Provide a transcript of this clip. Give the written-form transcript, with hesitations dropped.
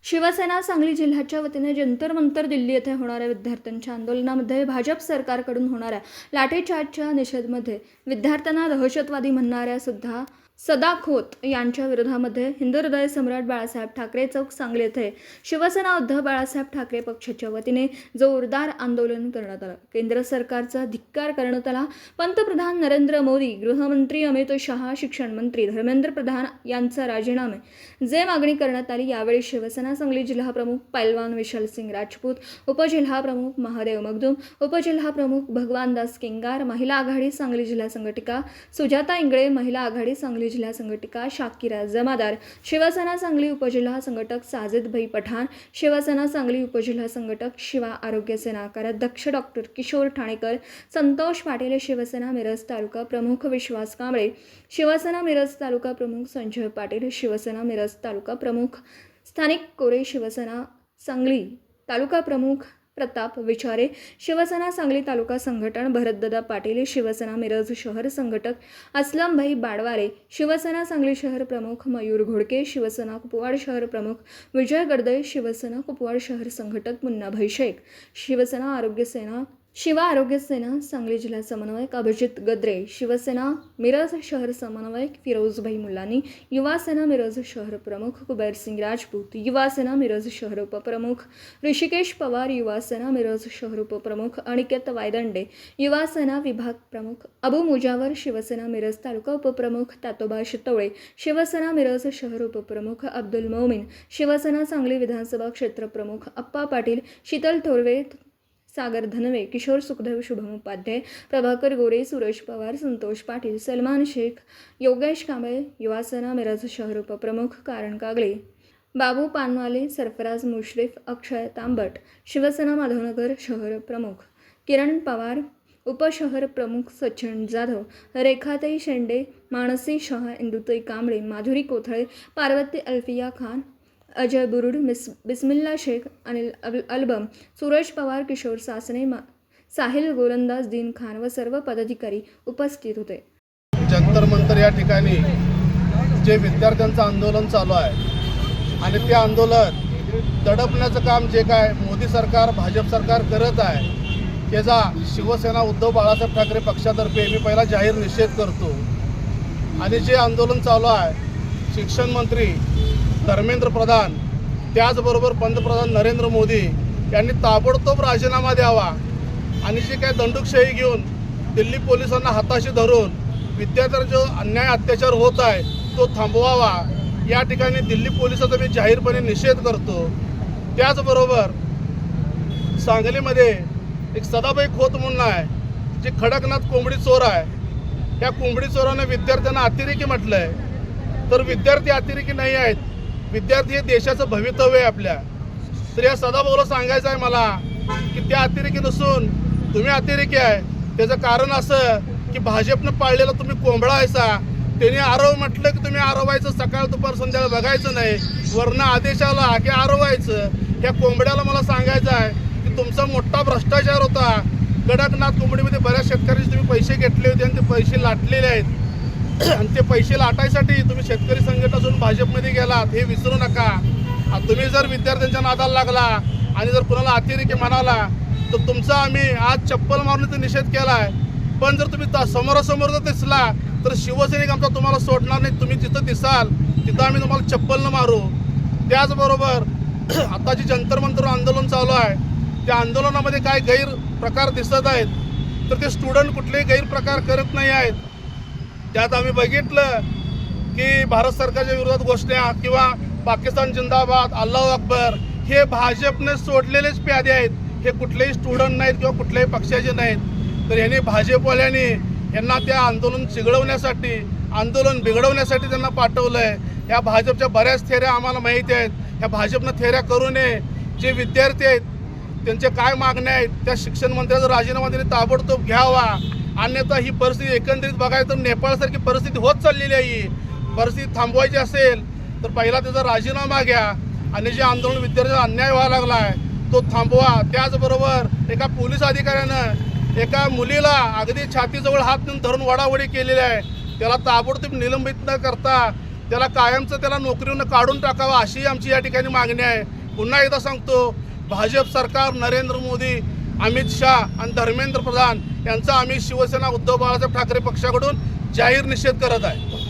शिवसेना सांगली जिल्ह्याच्या वतीने जंतर मंतर दिल्ली येथे होणाऱ्या विद्यार्थ्यांच्या आंदोलनामध्ये भाजप सरकारकडून होणाऱ्या लाठीचार्जच्या निषेधामध्ये विद्यार्थ्यांना दहशतवादी म्हणणाऱ्या सुद्धा सदा खोत यांच्या विरोधामध्ये हिंदू हृदय सम्राट बाळासाहेब ठाकरे चौक सांगली येथे शिवसेना उद्धव बाळासाहेब ठाकरे पक्षाच्या वतीने जोरदार आंदोलन करण्यात आलं। केंद्र सरकारचा धिक्कार करण्यात आला। पंतप्रधान नरेंद्र मोदी, गृहमंत्री अमित शहा, शिक्षण मंत्री धर्मेंद्र प्रधान यांचा राजीनामे जे मागणी करण्यात आली। यावेळी शिवसेना सांगली जिल्हा प्रमुख पैलवान विशाल सिंग राजपूत, उपजिल्हा प्रमुख महादेव मगदूम, उपजिल्हा प्रमुख भगवान दास केंगार, महिला आघाडी सांगली जिल्हा संघटिका सुजाता इंगळे, महिला आघाडी सांगली जिल्हा संघटिका शाकिरा जमादार, शिवसेना सांगली उपजिल्हा संघटक साजिद भाई पठाण, शिवसेना सांगली उपजिल्हा संघटक शिवा आरोग्य सेना कार्याध्यक्ष डॉक्टर किशोर ठाणेकर, संतोष पाटील, शिवसेना मिरज तालुका प्रमुख विश्वास कांबळे, शिवसेना मिरज तालुका प्रमुख संजय पाटील, शिवसेना मिरज तालुका प्रमुख स्थानिक कोरे, शिवसेना सांगली तालुका प्रमुख प्रताप विचारे, शिवसेना सांगली तालुका संघटन भरतदादा पाटील, शिवसेना मिरज शहर संघटक असलम भाई बाडवारे, शिवसेना सांगली शहर प्रमुख मयूर घोडके, शिवसेना कुपवाड शहर प्रमुख विजय गडदे, शिवसेना कुपवाड शहर संघटक मुन्नाभाई शेख, शिवसेना आरोग्य सेना शिवा आरोग्य सेना सांगली जिल्हा समन्वयक अभिजित गद्रे, शिवसेना मिरज शहर समन्वयक फिरोजभाई मुलानी, युवा सेना मिरज शहर प्रमुख कुबेर सिंग राजपूत, युवा सेना मिरज शहर उपप्रमुख ऋषिकेश पवार, युवा सेना मिरज शहर उपप्रमुख अनिकेत वायदंडे, युवा सेना विभाग प्रमुख अबू मुजावर, शिवसेना मिरज तालुका उपप्रमुख तातोबा शितोळे, शिवसेना मिरज शहर उपप्रमुख अब्दुल मोमीन, शिवसेना सांगली विधानसभा क्षेत्र प्रमुख अप्पा पाटील, शीतल थोरवे, सागर धनवे, किशोर सुखदेव, शुभम उपाध्याय, प्रभाकर गोरे, सुरेश पवार, संतोष पाटील, सलमान शेख, योगेश कांबळे, युवा सेना मिरज शहर उपप्रमुख कारण कागळे, बाबू पानवाले, सरफराज मुश्रीफ, अक्षय तांबट, शिवसेना माधवनगर शहर प्रमुख किरण पवार, उपशहर प्रमुख सचिन जाधव, रेखाताई शेंडे, मानसी शहा, इंदुताई कांबळे, माधुरी कोथळे, पार्वती अल्फिया खान, अजय बुरुड, बिस्मिल्ला शेख, अनिल अल्बम, सुरेश पवार, किशोर सासने, साहिल गोलंदाज, दीन खान व सर्व पदाधिकारी उपस्थित होते। जंतर मंतर या ठिकाणी जे विद्यार्थ्यांचं आंदोलन चालू आहे आणि ते आंदोलन दडपण्याचं काम जे काय मोदी सरकार भाजप सरकार करत आहे त्याचा शिवसेना उद्धव बाळासाहेब ठाकरे पक्षातर्फे मी पहिला जाहीर निषेध करतो। आणि जे आंदोलन चालू आहे शिक्षण मंत्री धर्मेंद्र प्रधान त्याचबरोबर पंतप्रधान नरेंद्र मोदी यांनी ताबडतोब राजीनामा द्यावा आणि जे काय दंडुकशाही घेऊन दिल्ली पोलिसांना हाताशी धरून विद्यार्थ्यांवर जो अन्याय अत्याचार होत आहे तो थांबवावा या ठिकाणी दिल्ली पोलिसांचा मी जाहीरपणे निषेध करतो। त्याचबरोबर सांगलीमध्ये एक सदाबाई खोत म्हणून आहे जे खडकनाथ कोंबडी चोर आहे। त्या कोंबडी चोराने विद्यार्थ्यांना अतिरेकी म्हटलं आहे, तर विद्यार्थी अतिरेकी नाही आहेत, विद्यार्थी हे देशाचं भवितव्य आहे आपल्या। तर या सदाभाऊला सांगायचं आहे मला की त्या अतिरेकी नसून तुम्ही अतिरेकी आहे। त्याचं कारण असं की भाजपनं पाळलेला तुम्ही कोंबडा आहेसा, त्यांनी आरव म्हटलं की तुम्ही आरवायचं, सकाळ दुपार संध्याकाळ बघायचं नाही, वर्ण आदेश आला की आरवायचं। ह्या कोंबड्याला मला सांगायचं आहे की तुमचा मोठा भ्रष्टाचार होता। कडकनाथ कोंबडीमध्ये बऱ्याच शेतकऱ्यांचे तुम्ही पैसे घेतले होते आणि ते पैसे लाटलेले आहेत आणि ते पैसे लाटायसाठी तुम्ही शेतकरी संघटनातून भाजपमध्ये गेलात हे विसरू नका। तुम्ही जर विद्यार्थ्यांच्या नादाला लागला आणि जर कुणाला अतिरेकी म्हणाला तर तुमचा आम्ही आज चप्पल मारण्याचा निषेध केला आहे। पण जर तुम्ही समोरासमोर जर दिसला तर शिवसैनिक आमचा तुम्हाला सोडणार नाही, तुम्ही जिथं दिसाल तिथं आम्ही तुम्हाला चप्पल न मारू। त्याचबरोबर आता जे जंतर मंतर आंदोलन चालू आहे त्या आंदोलनामध्ये काय गैरप्रकार दिसत आहेत तर ते स्टुडंट कुठलेही गैरप्रकार करत नाही आहेत। त्यात आम्ही बघितलं की भारत सरकारच्या विरोधात घोषणा किंवा पाकिस्तान जिंदाबाद, अल्लाहू अकबर हे भाजपने सोडलेलेच प्यादे आहेत, हे कुठलेही स्टुडंट नाहीत किंवा कुठल्याही पक्षाचे नाहीत। तर यांनी भाजपवाल्यांनी यांना त्या आंदोलन चिघळवण्यासाठी, आंदोलन बिघडवण्यासाठी त्यांना पाठवलं आहे। ह्या भाजपच्या बऱ्याच थेऱ्या आम्हाला माहिती आहेत। ह्या भाजपनं थेऱ्या करू नये। जे विद्यार्थी आहेत त्यांचे काय मागण्या आहेत त्या शिक्षण मंत्र्याचा राजीनामा त्यांनी ताबडतोब घ्यावा, अन्यथा ही परिस्थिती एकंदरीत बघायचं तर नेपाळसारखी परिस्थिती होत चाललेली आहे। ही परिस्थिती थांबवायची असेल तर पहिला त्याचा राजीनामा घ्या आणि जे आंदोलन विद्यार्थ्यांचा अन्याय व्हायला लागला आहे तो थांबवा। त्याचबरोबर एका पोलीस अधिकाऱ्यानं एका मुलीला अगदी छातीजवळ हात नेऊन धरून वडावडी केलेली आहे, त्याला ताबडतोब निलंबित न करता त्याला कायमचं त्याला नोकरीवरून काढून टाकावं अशी आमची या ठिकाणी मागणी आहे. पुन्हा एकदा सांगतो, भाजप सरकार, नरेंद्र मोदी, अमित शाह आणि धर्मेंद्र प्रधान यांचा आम्ही शिवसेना उद्धव बाळासाहेब ठाकरे पक्षाकडून जाहीर निषेध करत आहे.